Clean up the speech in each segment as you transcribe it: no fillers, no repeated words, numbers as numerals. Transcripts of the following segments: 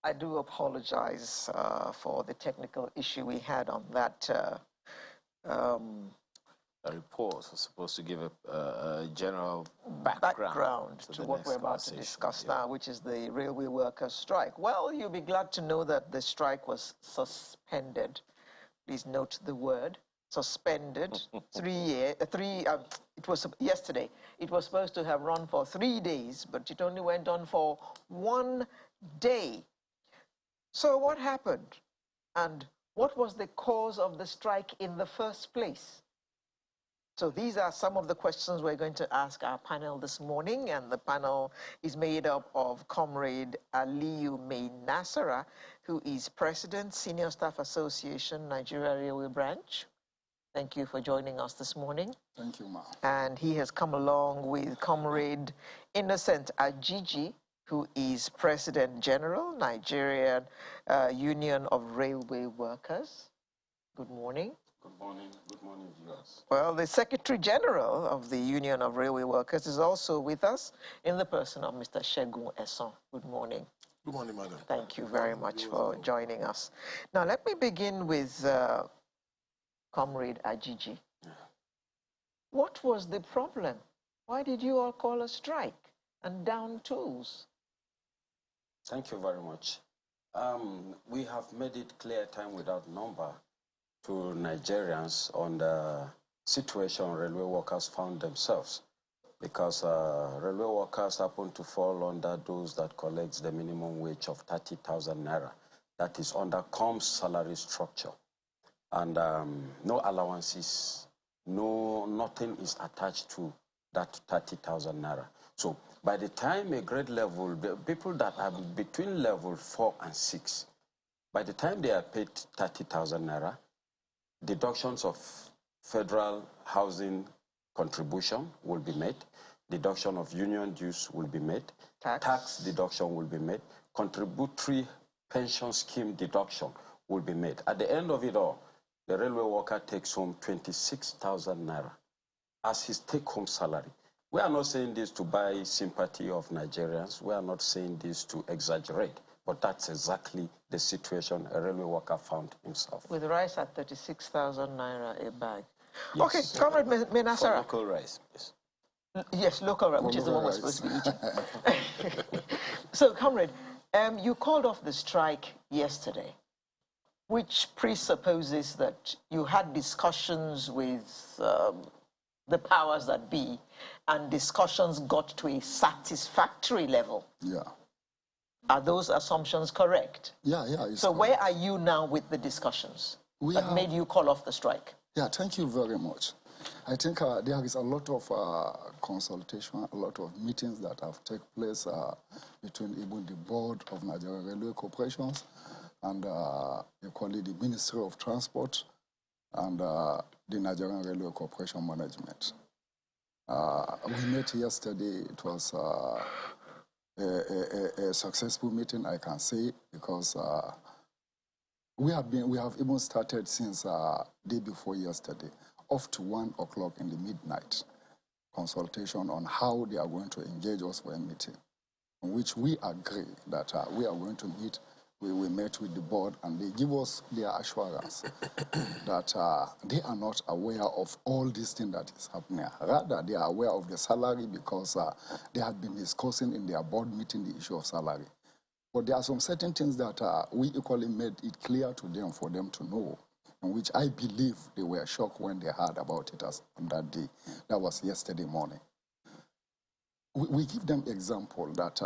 I do apologize for the technical issue we had on that. The report is supposed to give a general background to what we're about to discuss now, which is the railway workers' strike. Well, you'll be glad to know that the strike was suspended. Please note the word suspended. It was yesterday. It was supposed to have run for 3 days, but it only went on for 1 day. So what happened? And what was the cause of the strike in the first place? So these are some of the questions we're going to ask our panel this morning, and the panel is made up of Comrade Aliyu May Nasara, who is President, Senior Staff Association, Nigeria Railway Branch. Thank you for joining us this morning. Thank you, ma'am. And he has come along with Comrade Innocent Ajiji, who is President General, Nigerian Union of Railway Workers. Good morning. Good morning. Good morning, viewers. Well, the Secretary General of the Union of Railway Workers is also with us in the person of Mr. Segun Esson. Good morning. Good morning, madam. Thank you very much for joining us. Now, let me begin with Comrade Ajiji. Yeah. What was the problem? Why did you all call a strike and down tools? Thank you very much. We have made it clear time without number to Nigerians on the situation railway workers found themselves, because railway workers happen to fall under those that collects the minimum wage of 30,000 naira. That is under COMS salary structure. And no allowances, nothing is attached to that 30,000 naira. So by the time a grade level, the people that are between level 4 and 6, by the time they are paid 30,000 naira, deductions of federal housing contribution will be made, deduction of union dues will be made, tax deduction will be made, contributory pension scheme deduction will be made. At the end of it all, the railway worker takes home 26,000 naira as his take-home salary. We are not saying this to buy sympathy of Nigerians. We are not saying this to exaggerate. But that's exactly the situation a railway worker found himself. With rice at 36,000 naira a bag. Yes. Okay, Comrade Menasara. For local rice, yes. Yes, local rice, which is the one we're supposed to be eating. So, Comrade, you called off the strike yesterday, which presupposes that you had discussions with the powers that be, and discussions got to a satisfactory level. Yeah. Are those assumptions correct? Yeah. So correct. where are you now with the discussions that made you call off the strike? Yeah, thank you very much. I think there is a lot of consultation, a lot of meetings that have taken place between even the board of Nigerian Railway Corporations and equally the Ministry of Transport and the Nigerian Railway Corporation Management. We met yesterday. It was a successful meeting, I can say, because we have even started since day before yesterday, up to 1 o'clock in the midnight, consultation on how they are going to engage us for a meeting, in which we agree that we are going to meet. We met with the board, and they give us their assurance that they are not aware of all this thing that is happening. Rather, they are aware of the salary because they had been discussing in their board meeting the issue of salary. But there are some certain things that we equally made it clear to them for them to know, in which I believe they were shocked when they heard about it on that day. That was yesterday morning. We give them example that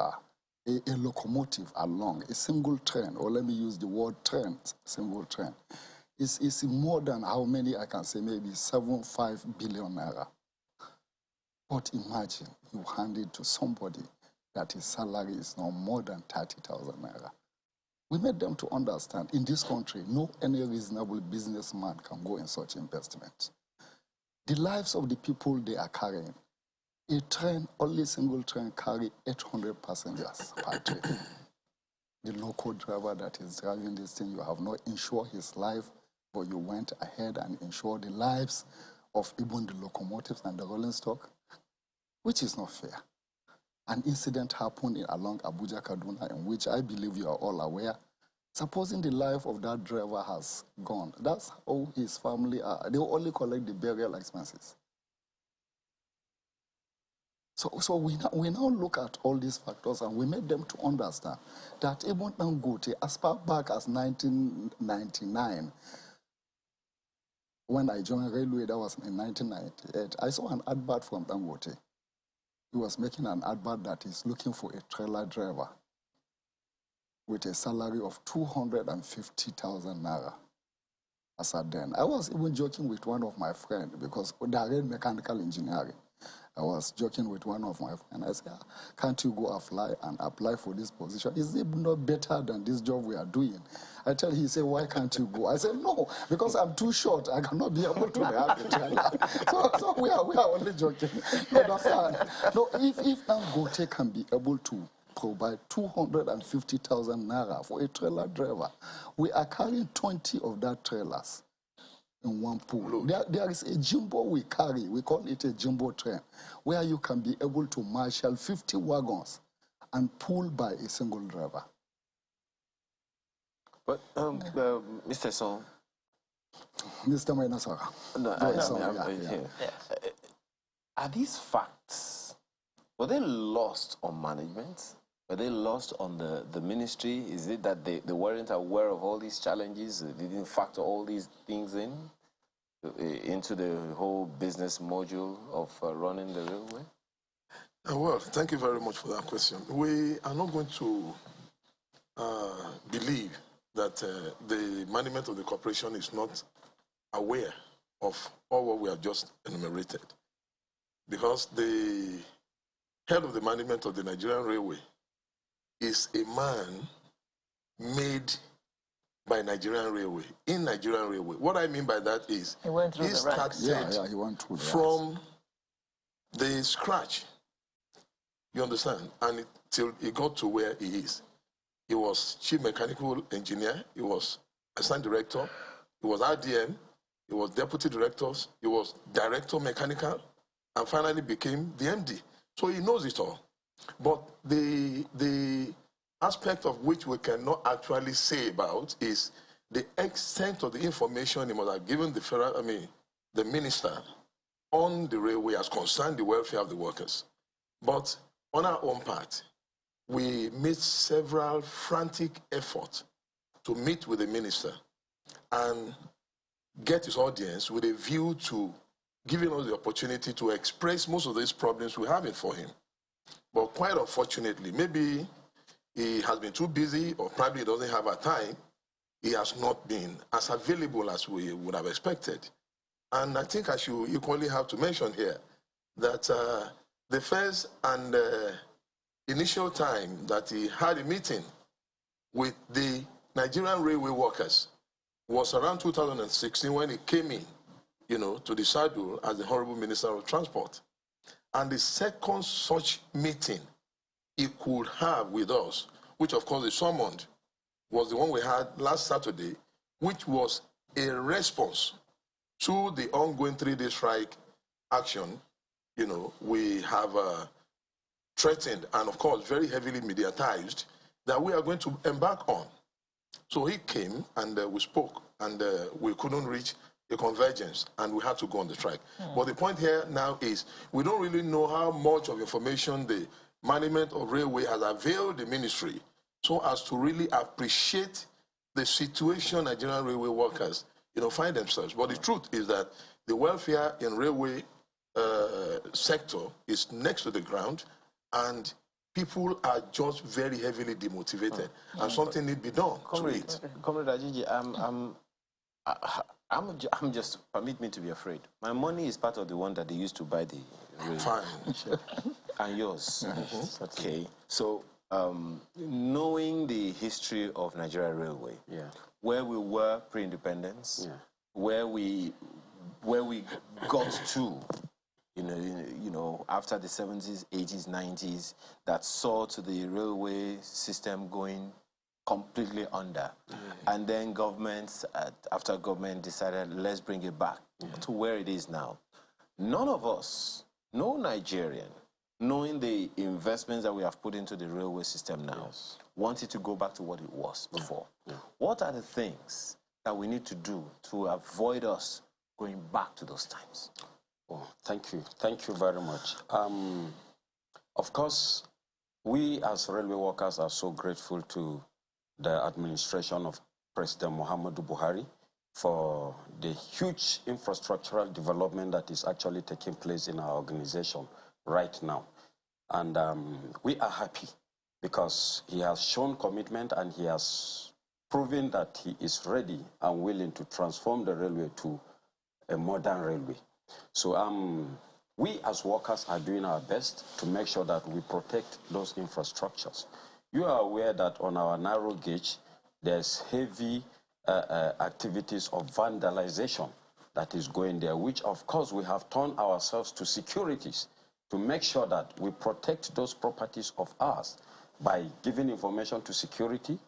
a locomotive along a single train, or let me use the word train, single train, is more than how many, I can say maybe 7.5 billion naira. But imagine you hand it to somebody that his salary is now more than 30,000 naira. We made them to understand in this country, no any reasonable businessman can go in such investment. The lives of the people they are carrying. A train, only single train, carry 800 passengers per trip. The local driver that is driving this thing, you have not insured his life, but you went ahead and insured the lives of even the locomotives and the rolling stock, which is not fair. an incident happened along Abuja Kaduna, in which I believe you are all aware. Supposing the life of that driver has gone, that's how his family are. They will only collect the burial expenses. So we now look at all these factors and we make them to understand that even Dangote, as far back as 1999, when I joined Railway, that was in 1998, I saw an advert from Dangote. He was making an advert that is looking for a trailer driver with a salary of 250,000 naira. As at then, I was even joking with one of my friends because they are in mechanical engineering. I was joking with one of my friends. I said, can't you go apply for this position? Is it not better than this job we are doing? I tell him, he said, why can't you go? I said, no, because I'm too short. I cannot be able to have a trailer. So we are only joking. You understand? No, if Dangote can be able to provide 250,000 naira for a trailer driver, we are carrying 20 of that trailers in one pool. There is a jumbo we carry, we call it a jumbo train, where you can be able to marshal 50 wagons and pull by a single driver. But, Mr. Song. Mr. Mainasara. Are these facts, were they lost on management? Were they lost on the ministry? Is it that they weren't aware of all these challenges? They didn't factor all these things into the whole business module of running the railway? Well, thank you very much for that question. We are not going to believe that the management of the corporation is not aware of all what we have just enumerated. Because the head of the management of the Nigerian Railway is a man made by Nigerian Railway, in Nigerian Railway. What I mean by that is he went through he the ranks. started he went through the from the scratch, you understand, and till he got to where he is. He was chief mechanical engineer, he was assistant director, he was RDM, he was deputy directors, he was director mechanical, and finally became the MD. So he knows it all. But the aspect of which we cannot actually say about is the extent of the information he must have given the minister on the railway as concerned the welfare of the workers. But on our own part, we made several frantic efforts to meet with the minister and get his audience with a view to giving us the opportunity to express most of these problems we have for him. But quite unfortunately, maybe he has been too busy or probably doesn't have a time. He has not been as available as we would have expected. And I think I should equally have to mention here that the first and initial time that he had a meeting with the Nigerian railway workers was around 2016 when he came in, to the saddle as the Honorable Minister of Transport. And the second such meeting he could have with us, which of course he summoned, was the one we had last Saturday, which was a response to the ongoing 3-day strike action. We have threatened and of course very heavily mediatized that we are going to embark on. So he came and we spoke and we couldn't reach a convergence and we had to go on the strike. But the point here now is we don't really know how much of information the management of railway has availed the ministry so as to really appreciate the situation Nigerian railway workers find themselves. But the truth is that the welfare in railway sector is next to the ground and people are just very heavily demotivated and something need to be done to it. Comrade Ajiji, I'm just, permit me to be afraid. My money is part of the one that they used to buy the railway. Fine. And yours. Okay. So, knowing the history of Nigeria Railway, where we were pre-independence, where we got to, after the 70s, 80s, 90s, that saw to the railway system going completely under. And then after government decided, let's bring it back to where it is now. None of us, no Nigerian, knowing the investments that we have put into the railway system now, Yes. want it to go back to what it was before. What are the things that we need to do to avoid us going back to those times? Oh, thank you. Thank you very much. Of course, we as railway workers are so grateful to the administration of President Muhammadu Buhari for the huge infrastructural development that is actually taking place in our organization right now. And we are happy because he has shown commitment and he has proven that he is ready and willing to transform the railway to a modern railway. So we as workers are doing our best to make sure that we protect those infrastructures. You are aware that on our narrow gauge, there's heavy activities of vandalization that is going there, which of course we have turned ourselves to securities to make sure that we protect those properties of ours by giving information to security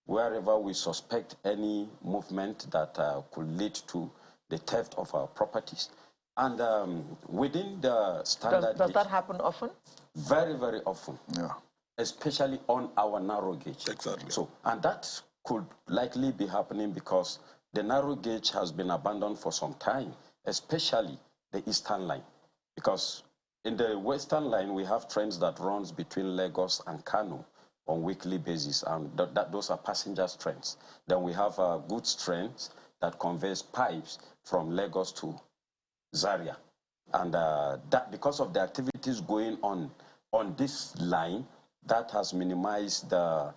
wherever we suspect any movement that could lead to the theft of our properties. And within the standard Does gauge, that happen often? very, very often. Yeah. Especially on our narrow gauge. Exactly. So, and that could likely be happening because the narrow gauge has been abandoned for some time, especially the Eastern Line. Because in the Western Line, we have trains that runs between Lagos and Kano on weekly basis, and those are passengers trains. Then we have goods trains that conveys pipes from Lagos to Zaria. And that because of the activities going on this line, that has minimized the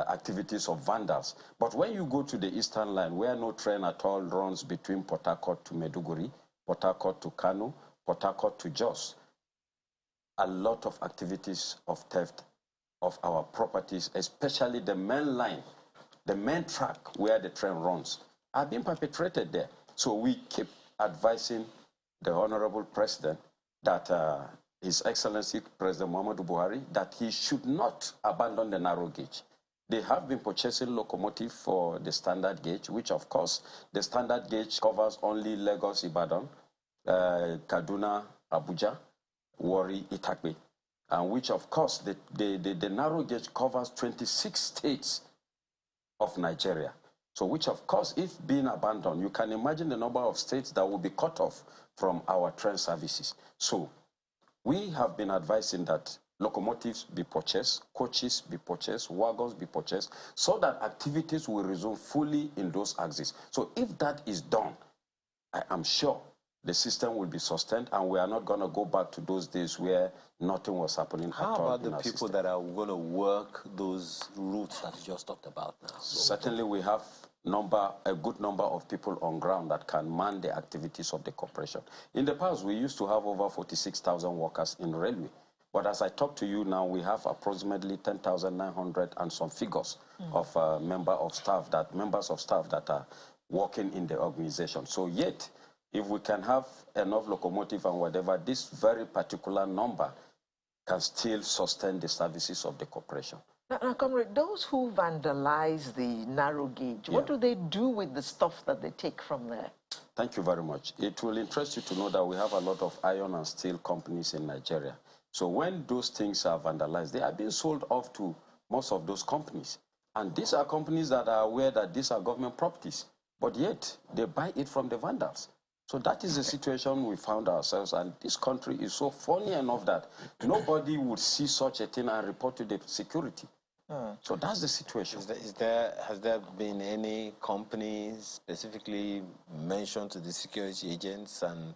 activities of vandals. But when you go to the Eastern Line, where no train at all runs between Port Harcourt to Maiduguri, Port Harcourt to Kano, Port Harcourt to Jos, a lot of activities of theft of our properties, especially the main line, the main track where the train runs, are being perpetrated there. So we keep advising the Honorable President that His Excellency President Muhammadu Buhari, that he should not abandon the narrow gauge. They have been purchasing locomotive for the standard gauge, which of course the standard gauge covers only Lagos, Ibadan, Kaduna, Abuja, Warri, Itakpe, and which of course the narrow gauge covers 26 states of Nigeria. So which of course, if being abandoned, you can imagine the number of states that will be cut off from our train services. So we have been advising that locomotives be purchased, coaches be purchased, wagons be purchased, so that activities will resume fully in those axes. So if that is done, I am sure the system will be sustained and we are not going to go back to those days where nothing was happening at all. How about the people system. that are going to work those routes that you just talked about now? Certainly we have a good number of people on ground that can man the activities of the corporation. In the past, we used to have over 46,000 workers in railway. But as I talk to you now, we have approximately 10,900 and some figures of members of staff that are working in the organization. So yet, if we can have enough locomotive and whatever, this very particular number can still sustain the services of the corporation. Now, comrade, those who vandalize the narrow gauge, what do they do with the stuff that they take from there? Thank you very much. It will interest you to know that we have a lot of iron and steel companies in Nigeria. So when those things are vandalized, they are being sold off to most of those companies. And these are companies that are aware that these are government properties, but yet they buy it from the vandals. So that is the situation we found ourselves, and this country is so funny enough that nobody would see such a thing and report to the security. So that's the situation. Has there been any companies specifically mentioned to the security agents, and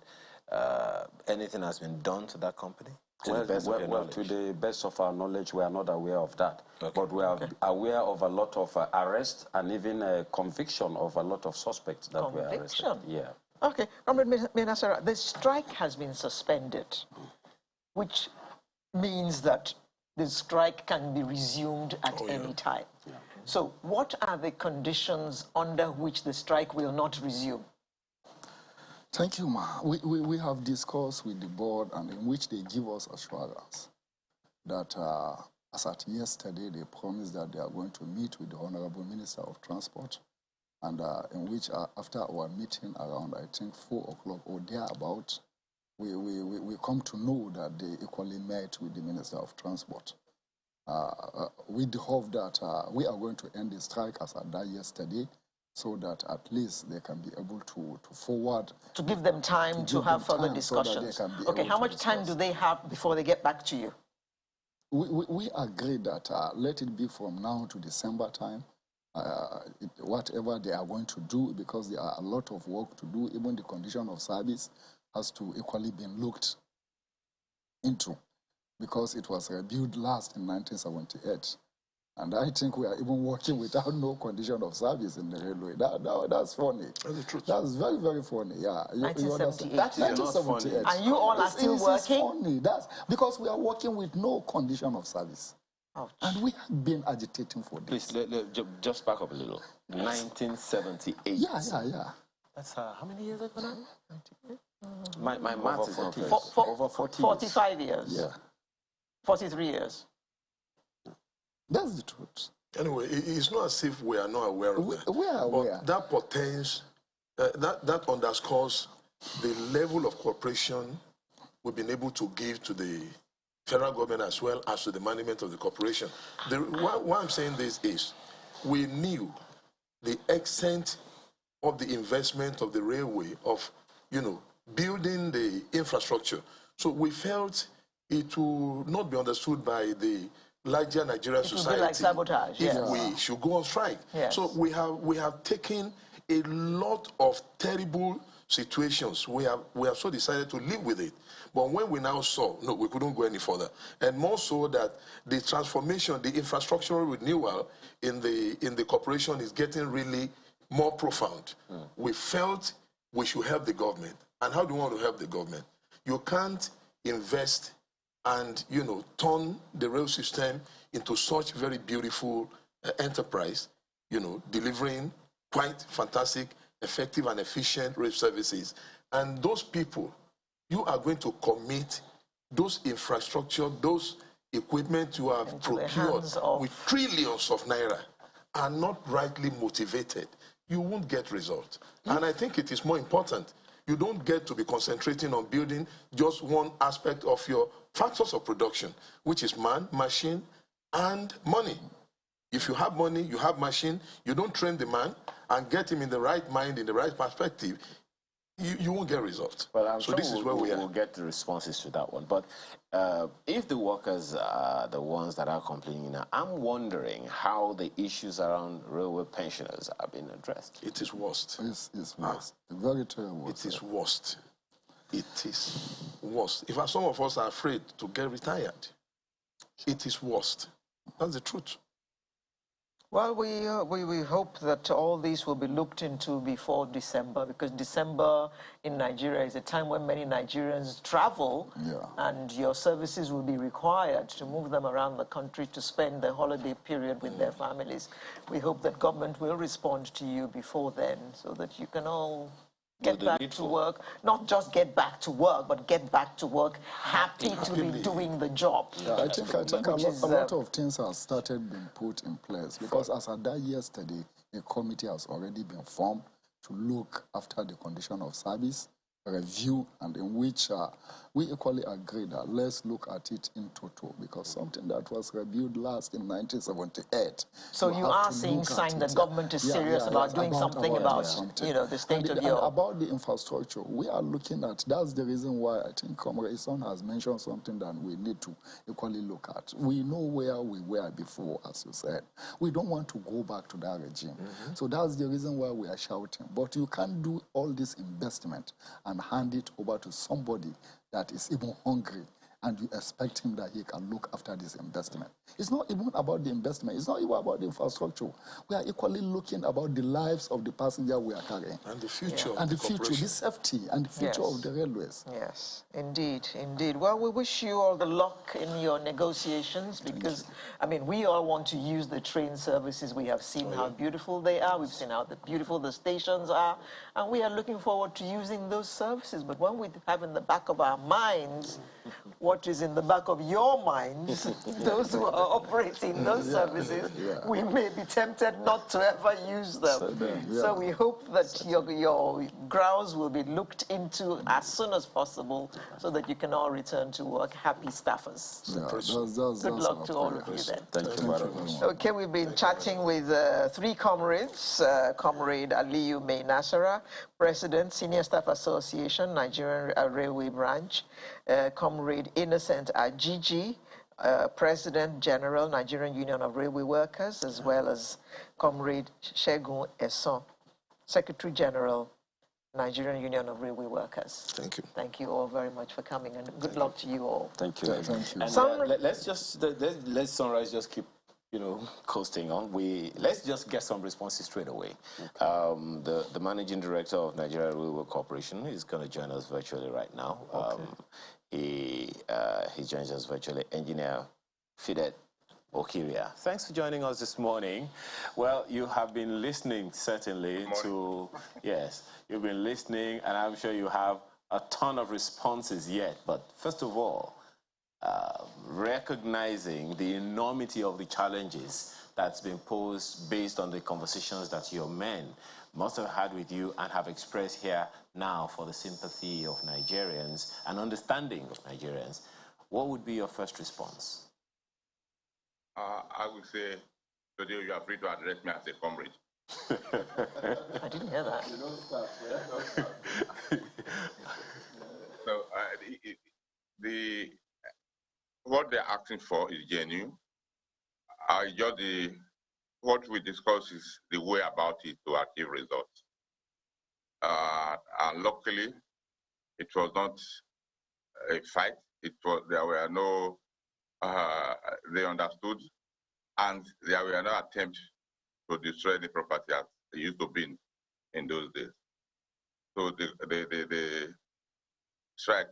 anything has been done to that company? To the best of our knowledge, we are not aware of that. Okay. But we are aware of a lot of arrests and even a conviction of a lot of suspects that were arrested. Yeah. Okay, Comrade Menasara, the strike has been suspended, which means that the strike can be resumed at any time. Yeah. So what are the conditions under which the strike will not resume? Thank you, Ma. We have discussed with the board, and in which they give us assurance that as at yesterday, they promised that they are going to meet with the Honorable Minister of Transport, and in which after our meeting around, I think, 4 o'clock or thereabout, we come to know that they equally met with the Minister of Transport. We hope that we are going to end the strike as at that yesterday, so that at least they can be able to forward. To give them time to have further discussions. So okay, how much time do they have before they get back to you? We agree that let it be from now to December time, whatever they are going to do, because there are a lot of work to do. Even the condition of service has to equally be looked into, because it was reviewed last in 1978. And I think we are even working without no condition of service in the railway. That's funny. That's the truth. That's very, very funny. Yeah. 1978. That is not funny. And you all are still working? Funny. That's because we are working with no condition of service. Ouch. And we have been agitating for this. Please, just back up a little. 1978. Yeah. That's how many years ago now? My math is not over 40 45 years. Yeah. 43 years. That's the truth. Anyway, it's not as if we are not aware of that. We are aware. But that portends, that underscores the level of cooperation we've been able to give to the federal government as well as to the management of the corporation. Why I'm saying this is, we knew the extent of the investment of the railway, of, building the infrastructure. So we felt it would not be understood by the larger Nigerian society. It would be like sabotage, yes. If we should go on strike. Yes. So we have taken a lot of terrible situations. We have so decided to live with it. But when we now saw, no, we couldn't go any further. And more so that the transformation, the infrastructural renewal in the corporation is getting really more profound. We felt we should help the government. And how do you want to help the government? You can't invest and, turn the rail system into such very beautiful enterprise, delivering quite fantastic, effective and efficient rail services. And those people, you are going to commit those infrastructure, those equipment you have procured with trillions of naira are not rightly motivated. You won't get results. And I think it is more important. You don't get to be concentrating on building just one aspect of your factors of production, which is man, machine, and money. If you have money, you have machine, you don't train the man and get him in the right mind, in the right perspective, you won't get results. Well, I'm so sure this is where we are. We'll get the responses to that one. But if the workers are the ones that are complaining now, I'm wondering how the issues around railway pensioners are being addressed. It is worst. It's worst. Very terrible. It is worst. It is worst. In fact, some of us are afraid to get retired. It is worst. That's the truth. Well, we hope that all these will be looked into before December, because December in Nigeria is a time when many Nigerians travel, and your services will be required to move them around the country to spend the holiday period with their families. We hope that government will respond to you before then, so that you can all get back to work. Not just get back to work, but get back to work happy to be doing the job. Yeah, I think a lot of things have started being put in place, because as I died yesterday, a committee has already been formed to look after the condition of service, review, and in which we equally agree that let's look at it in total, because something that was reviewed last in 1978. So you are seeing signs that government is serious about doing something about the state of your... About the infrastructure, we are looking at, that's the reason why I think Comrade Son has mentioned something that we need to equally look at. We know where we were before, as you said. We don't want to go back to that regime. So that's the reason why we are shouting. But you can't do all this investment and hand it over to somebody that is even hungry, and you expect him that he can look after this investment. It's not even about the investment. It's not even about the infrastructure. We are equally looking about the lives of the passenger we are carrying. And the future and the future, the safety, and the future of the railways. Yes, indeed, indeed. Well, we wish you all the luck in your negotiations, because, I mean, we all want to use the train services. We have seen how beautiful they are. We've seen how beautiful the stations are. And we are looking forward to using those services. But when we have in the back of our minds what what is in the back of your minds, those who are operating those services, we may be tempted not to ever use them. So we hope that your grounds will be looked into as soon as possible so that you can all return to work happy staffers. Good luck to all of you then. Thank you very much. Okay, we've been chatting with three comrades. Comrade Aliyu May Nasara, President, Senior Staff Association, Nigerian Railway Branch. Comrade Innocent Ajiji, President General, Nigerian Union of Railway Workers, as well as Comrade Segun Eson, Secretary General, Nigerian Union of Railway Workers. Thank you. Thank you all very much for coming, and good luck to you all. Thank you. Thank you. And let's Sunrise just keep coasting on. Let's just get some responses straight away. Okay. The managing director of Nigeria Railway Corporation is going to join us virtually right now. Okay. He joins us virtually. Engineer Fidet Okiria, thanks for joining us this morning. Well, you have been listening certainly to, yes, you've been listening, and I'm sure you have a ton of responses yet. But first of all, recognizing the enormity of the challenges that's been posed based on the conversations that your men must have had with you and have expressed here now for the sympathy of Nigerians and understanding of Nigerians, what would be your first response? I would say, today you are free to address me as a comrade. I didn't hear that. So what they're asking for is genuine. What we discuss is the way about it to achieve results. And luckily, it was not a fight. There were no. They understood, and there were no attempts to destroy the property as it used to be in those days. So the strike,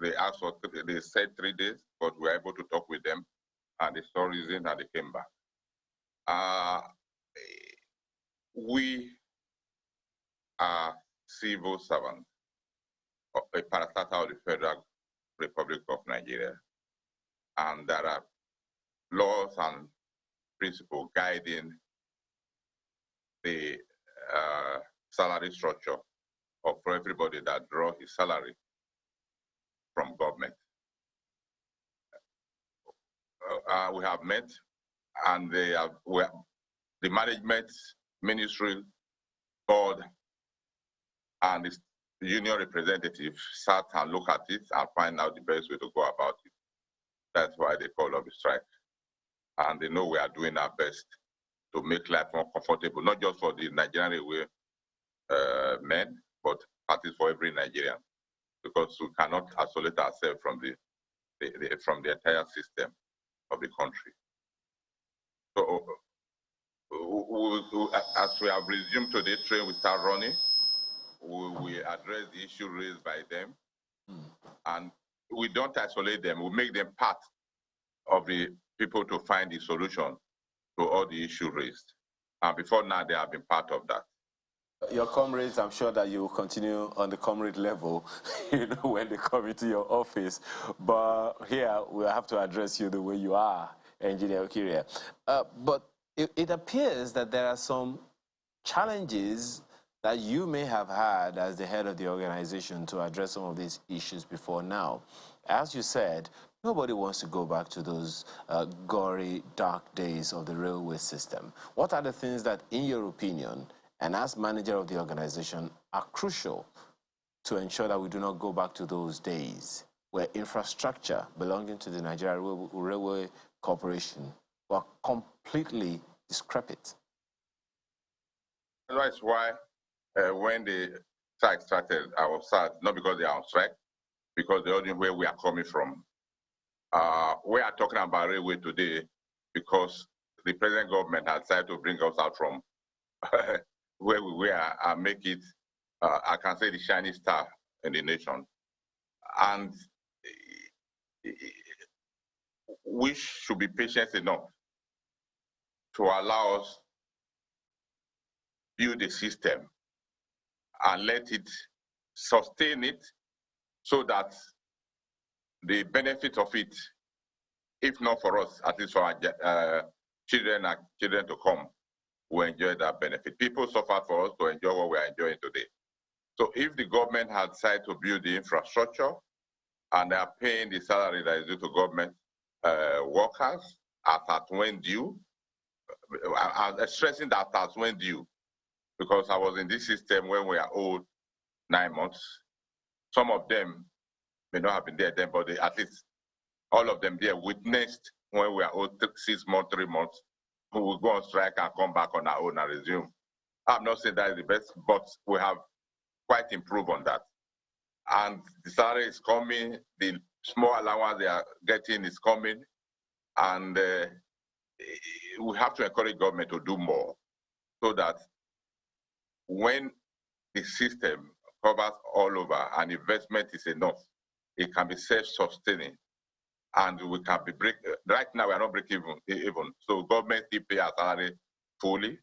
they asked for, they said 3 days, but we were able to talk with them, and they saw reason, and they came back. We are civil servants, a parastatal of the Federal Republic of Nigeria, and there are laws and principles guiding the salary structure of everybody that draw his salary from government. We have met, and the management, ministry, board, and the union representative sat and looked at it and find out the best way to go about it. That's why they call off the strike. And they know we are doing our best to make life more comfortable, not just for the Nigerian Railway men, but at least for every Nigerian, because we cannot isolate ourselves from the entire system of the country. So as we have resumed today, train will start running. We address the issue raised by them, and we don't isolate them. We make them part of the people to find the solution to all the issues raised. And before now, they have been part of that. Your comrades, I'm sure that you will continue on the comrade level, when they come into your office. But here, we'll have to address you the way you are, Engineer Okiria. But it appears that there are some challenges that you may have had as the head of the organization to address some of these issues before now. As you said, nobody wants to go back to those gory, dark days of the railway system. What are the things that, in your opinion, and as manager of the organization, are crucial to ensure that we do not go back to those days where infrastructure belonging to the Nigeria Railway Corporation were completely decrepit? That's why when the strike started, I was sad, not because they are on strike, because they all knew where we are coming from. We are talking about railway today because the present government has decided to bring us out from where we were and make it, I can say, the shining star in the nation. And we should be patient enough to allow us build a system and let it sustain it so that the benefit of it, if not for us, at least for our children and children to come, will enjoy that benefit. People suffered for us to enjoy what we are enjoying today. So if the government had decided to build the infrastructure and they are paying the salary that is due to government workers at when due, I'm stressing that at when due, because I was in this system when we are owed 9 months. Some of them may not have been there then, but at least all of them there witnessed when we are owed 6 months, 3 months, who will go on strike and come back on our own and resume. I'm not saying that is the best, but we have quite improved on that. And the salary is coming, the small allowance they are getting is coming, and we have to encourage government to do more so that when the system covers all over and investment is enough, it can be self-sustaining, and we can be right now we are not breaking even. So government still pay our salary fully,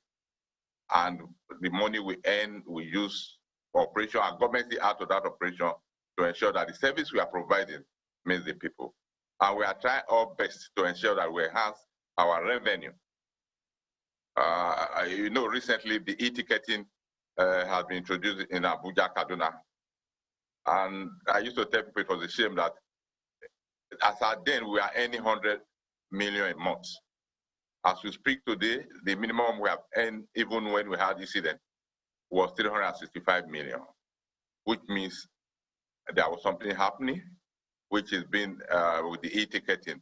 and the money we earn we use for operation, and government still add to that operation to ensure that the service we are providing meets the people. And we are trying our best to ensure that we enhance our revenue. You know, recently the e-ticketing has been introduced in Abuja, Kaduna. And I used to tell people it was a shame that as at then we are earning 100 million a month. As we speak today, the minimum we have earned, even when we had incident, was 365 million, which means there was something happening, which has been with the e-ticketing,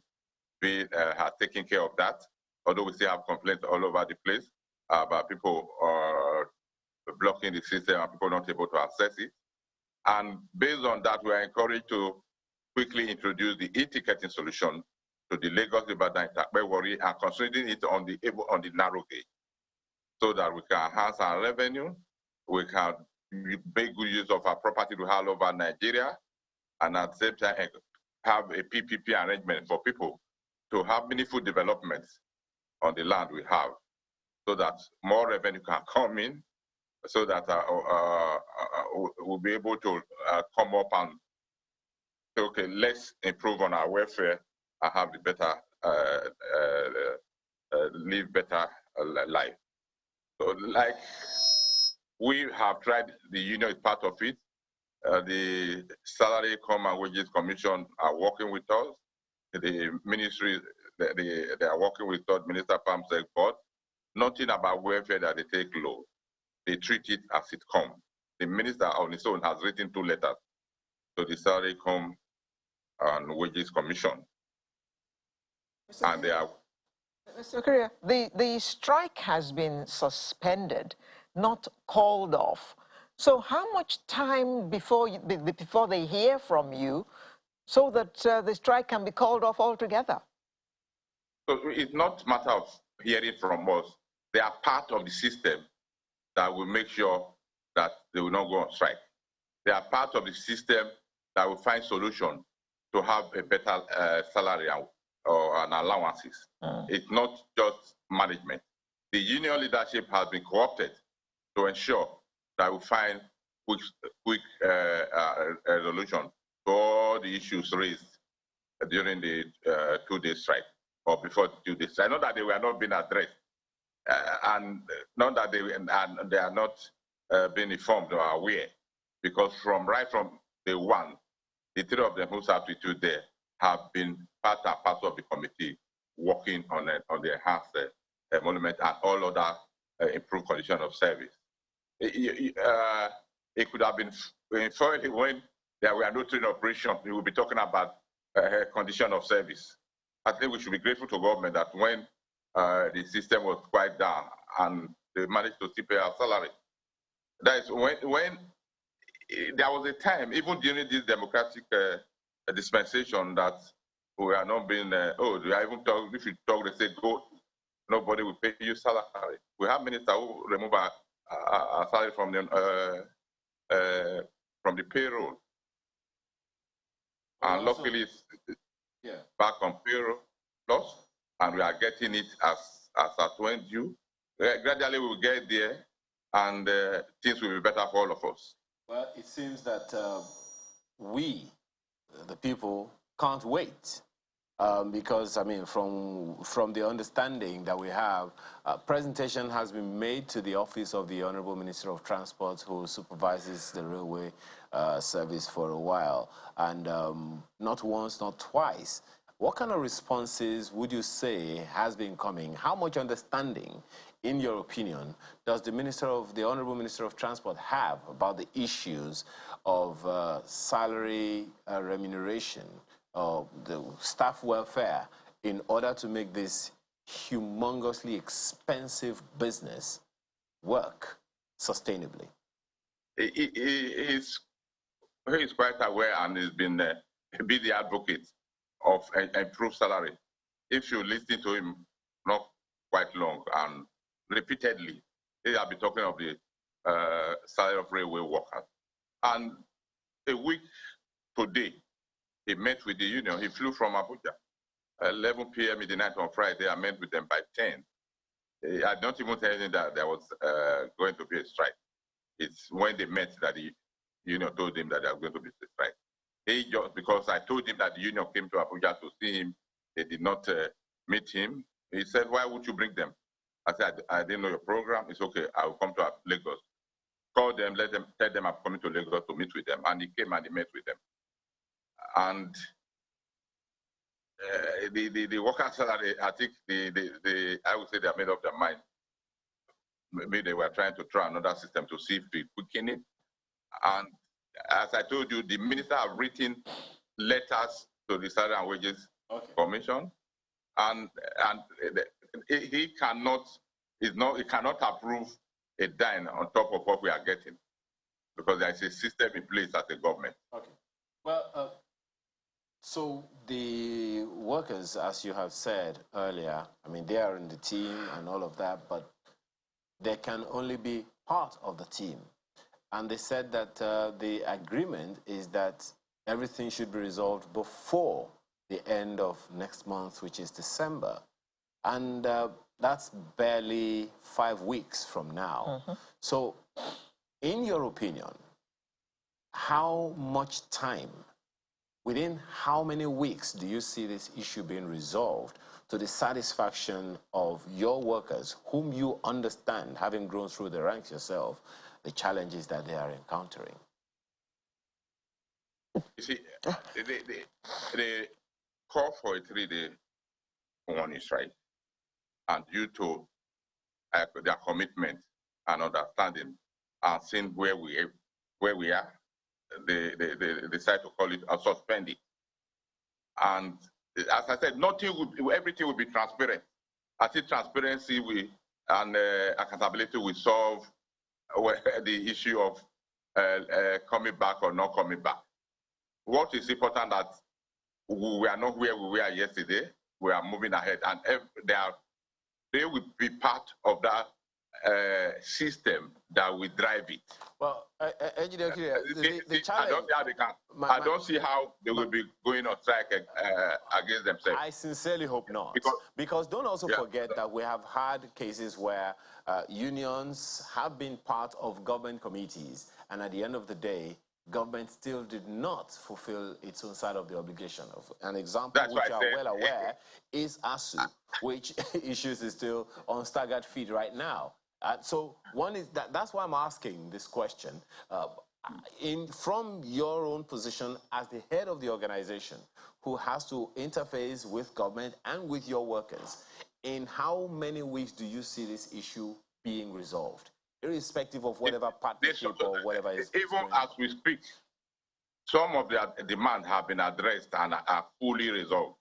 we have taken care of that, although we still have complaints all over the place about people blocking the system and people not able to access it. And based on that, we are encouraged to quickly introduce the e-ticketing solution to the Lagos-Ibadan Itakpe-Warri and concentrating it on the narrow gauge, so that we can enhance our revenue, we can make good use of our property we have all over Nigeria, and at the same time have a PPP arrangement for people to have meaningful developments on the land we have, so that more revenue can come in, so that we'll be able to come up and say, okay, let's improve on our welfare and have the better, live better life. So like we have tried, the union is part of it. The Salary, Income and Wages Commission are working with us. The ministry, they are working with us, Minister Pam said, but nothing about welfare that they take low. They treat it as it comes. The minister on his own has written 2 letters to the Salary, Income and Wages Commission. And they are... Mr. Korea, the strike has been suspended, not called off. So how much time before they hear from you so that the strike can be called off altogether? So it's not a matter of hearing from us. They are part of the system that will make sure that they will not go on strike. They are part of the system that will find solution to have a better salary and allowances. It's not just management. The union leadership has been co-opted to ensure that we find quick resolution to all the issues raised during the 2-day strike or before the 2-day strike. Not that they were not being addressed, and not that they are not being informed or aware, because right from day one, the 3 of them who sat with you there have been part and parcel of the committee working on the enhanced emolument and all other improved condition of service. It could have been when there were no training operations, we will be talking about condition of service. I think we should be grateful to government that when the system was quite down and they managed to still pay our salary. That is when there was a time, even during this democratic dispensation, that we are not being, they are even talk, if you talk, they say, go, nobody will pay you salary. We have ministers who remove our salary from the payroll. And also, luckily, it's back on payroll plus, and we are getting it as at when due. Gradually, we will get there, and things will be better for all of us. Well, it seems that we, the people, can't wait. Because, I mean, from the understanding that we have, presentation has been made to the office of the Honorable Minister of Transport, who supervises the railway service for a while, and not once, not twice. What kind of responses would you say has been coming? How much understanding, in your opinion, does the Honorable Minister of Transport have about the issues of salary remuneration, the staff welfare, in order to make this humongously expensive business work sustainably? He's quite aware, and he's been the advocate of improved salary. If you listen to him not quite long and repeatedly, he has been talking of the salary of railway workers. And a week today, he met with the union. He flew from Abuja, 11 p.m. in the night on Friday. I met with them by 10. I don't even tell him that there was going to be a strike. It's when they met that the union told him that there was going to be a strike. He just, because I told him that the union came to Abuja to see him, they did not meet him. He said, "Why would you bring them?" I said, "I didn't know your program. It's okay. I will come to Lagos." Call them, tell them I'm coming to Lagos to meet with them. And he came and he met with them. And the workers salary, I think I would say they have made up their mind. Maybe they were trying to try another system to see if we quicken it. And as I told you, the minister have written letters to the Salary and Wages Commission, and he cannot approve a dime on top of what we are getting, because there is a system in place as a government. Okay. Well, so the workers, as you have said earlier, I mean, they are in the team and all of that, but they can only be part of the team. And they said that the agreement is that everything should be resolved before the end of next month, which is December. And that's barely 5 weeks from now. So, in your opinion, how much time, within how many weeks do you see this issue being resolved to the satisfaction of your workers, whom you understand, having grown through the ranks yourself, the challenges that they are encountering? You see, the call for a 3-day warning strike, and due to their commitment and understanding and seeing where we are, they decide to call it a suspend it. And as I said, everything will be transparent. I think transparency and accountability will solve the issue of coming back or not coming back. What is important that we are not where we were yesterday. We are moving ahead, and they will be part of that system that will drive it. Well, Engineer Kiria, the challenge... I don't see how they will be going on strike against themselves. I sincerely hope not. Because don't also forget that we have had cases where unions have been part of government committees, and at the end of the day, government still did not fulfill its own side of the obligation. An example which you are well aware is ASU, which issues is still on staggered feet right now. So one is that's why I'm asking this question. From your own position as the head of the organization, who has to interface with government and with your workers, in how many weeks do you see this issue being resolved, irrespective of whatever partnership or whatever is even as we speak? Some of their demands have been addressed and are fully resolved.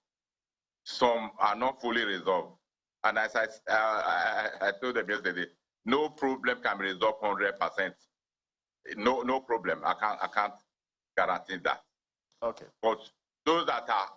Some are not fully resolved. And as I told them yesterday, no problem can be resolved 100%. No problem. I can't guarantee that. Okay. But those that are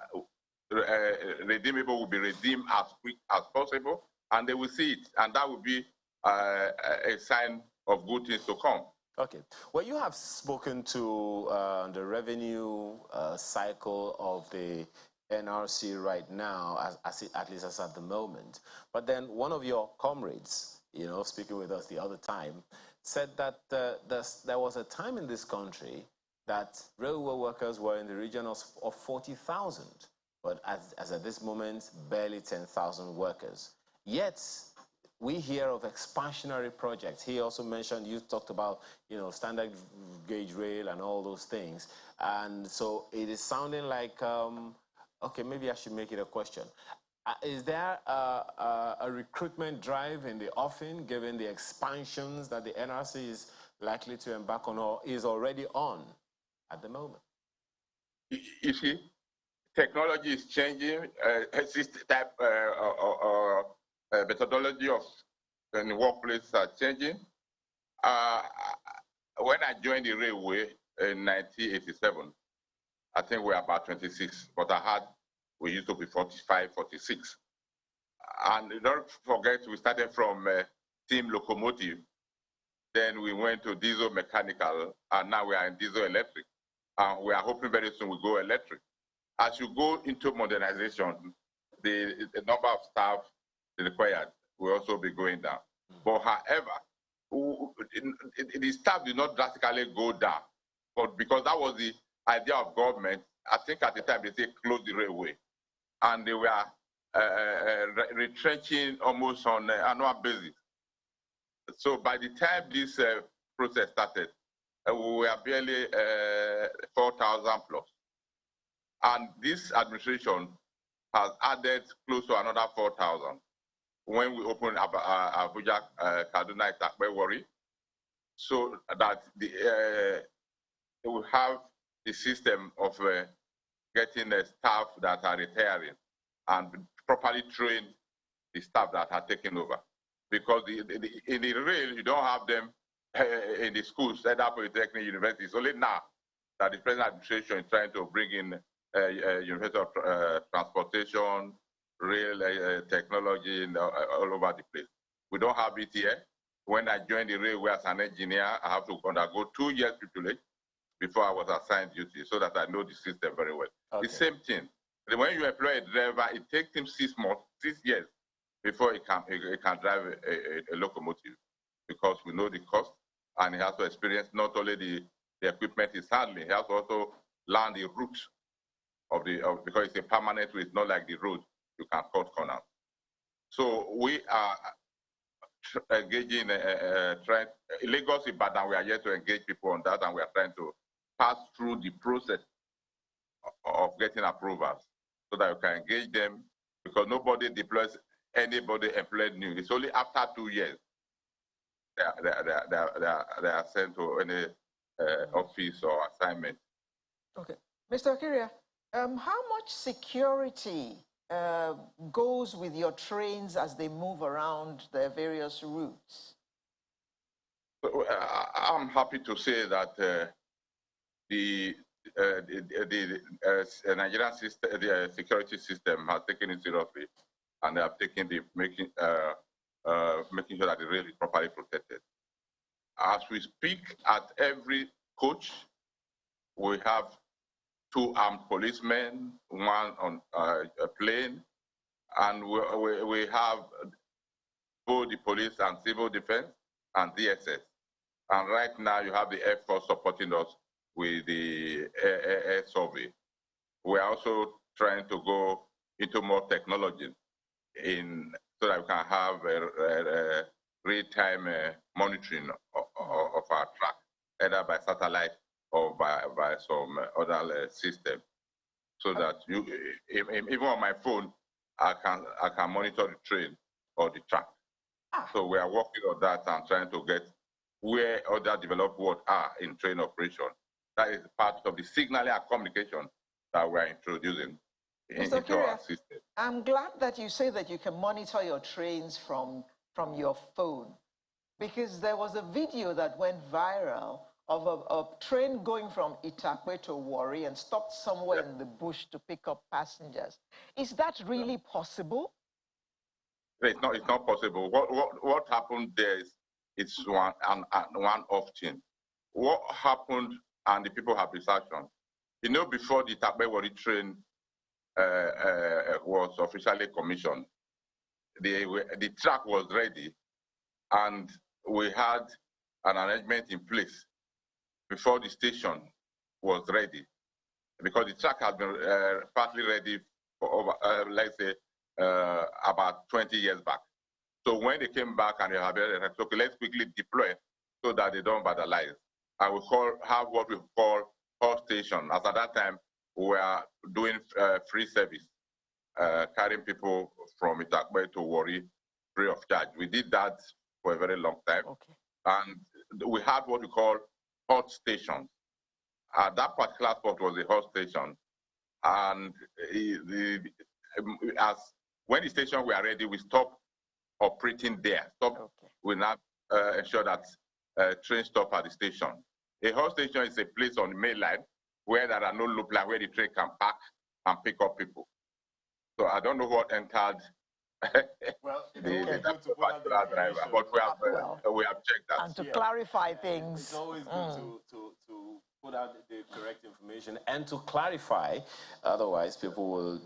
redeemable will be redeemed as quick as possible, and they will see it, and that will be a sign of good things to come. Okay. Well, you have spoken to the revenue cycle of the NRC right now, at least as at the moment. But then one of your comrades, speaking with us the other time, said that there was a time in this country that railway workers were in the region of 40,000, but as at this moment, barely 10,000 workers. Yet, we hear of expansionary projects. He also mentioned, you talked about, standard gauge rail and all those things. And so it is sounding like, okay, maybe I should make it a question. Is there a recruitment drive in the offing, given the expansions that the NRC is likely to embark on or is already on at the moment? You see, technology is changing, type methodology of in the workplace are changing. When I joined the railway in 1987, I think we were about 26, but we used to be 45, 46. And don't forget, we started from steam locomotive. Then we went to diesel mechanical, and now we are in diesel electric. And we are hoping very soon we go electric. As you go into modernization, the number of staff required will also be going down. But however, the staff did not drastically go down. But because that was the idea of government, I think at the time they said close the railway. And they were retrenching almost on an annual basis. So by the time this process started, we were barely 4,000 plus. And this administration has added close to another 4,000 when we opened Abuja, Kaduna, Itakpe, Warri, so that they will have the system of getting staff that are retiring and properly train the staff that are taking over. Because in the rail, you don't have them in the schools, either polytechnic universities. Only now that the present administration is trying to bring in University of Transportation, rail technology all over the place. We don't have it here. When I joined the railway as an engineer, I have to undergo 2 years tutelage before I was assigned duty, so that I know the system very well. Okay. The same thing. When you employ a driver, it takes him 6 months, 6 years before he can drive a locomotive, because we know the cost, and he has to experience not only the equipment he's handling, he has to also learn the route because it's a permanent route, it's not like the road you can cut corners. So we are engaging, Lagos, Ibadan, we are yet to engage people on that, and we are trying to pass through the process of getting approvals so that we can engage them, because nobody deploys anybody employed new. It's only after 2 years they are sent to any office or assignment. Okay. Mr. Okiria, how much security goes with your trains as they move around their various routes? I'm happy to say that the Nigerian system, the security system has taken it seriously, and they have taken making sure that the rail is properly protected. As we speak, at every coach, we have 2 armed policemen, 1 on a plane, and we have both the police and civil defense and DSS. And right now, you have the Air Force supporting us with the air survey. We're also trying to go into more technology so that we can have real-time monitoring of our track, either by satellite or by some other system, so that even on my phone, I can monitor the train or the track. So we are working on that and trying to get where other developed world are in train operation. That is part of the signaling and communication that we are introducing into our system. I'm glad that you say that you can monitor your trains from your phone, because there was a video that went viral of a train going from Itakpe to Warri and stopped somewhere in the bush to pick up passengers. Is that really possible? It's not possible. What happened there is it's one off thing. What happened, and the people have researched on. You know, before the Itakpe Warri train was officially commissioned, the track was ready, and we had an arrangement in place before the station was ready, because the track has been partly ready for over, let's say, about 20 years back. So when they came back and they have okay, let's quickly deploy so that they don't vandalize. And we have what we call horse station. As at that time, we were doing free service, carrying people from Itakbe to Warri free of charge. We did that for a very long time. Okay. And we had what we call hot stations. That particular spot was a hot station. And when the station were ready, we stopped operating there. We now ensure that trains stop at the station. A hot station is a place on the main line where there are no loop line, where the train can park and pick up people. So I don't know what entered well, the driver, but we have checked that. And to clarify things. It's always good to put out the correct information and to clarify. Otherwise, people will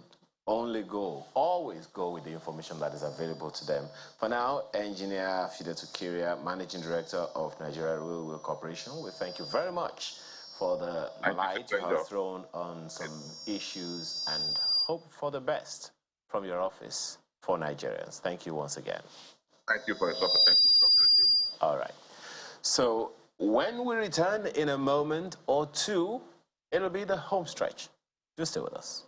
always go with the information that is available to them. For now, Engineer Fidetu Kiria, Managing Director of Nigeria Railway Corporation, we thank you very much for the light you have thrown on some issues, and hope for the best from your office for Nigerians. Thank you once again. Thank you for your support. Thank you. God bless you. All right. So when we return in a moment or two, it'll be the home stretch. Just stay with us.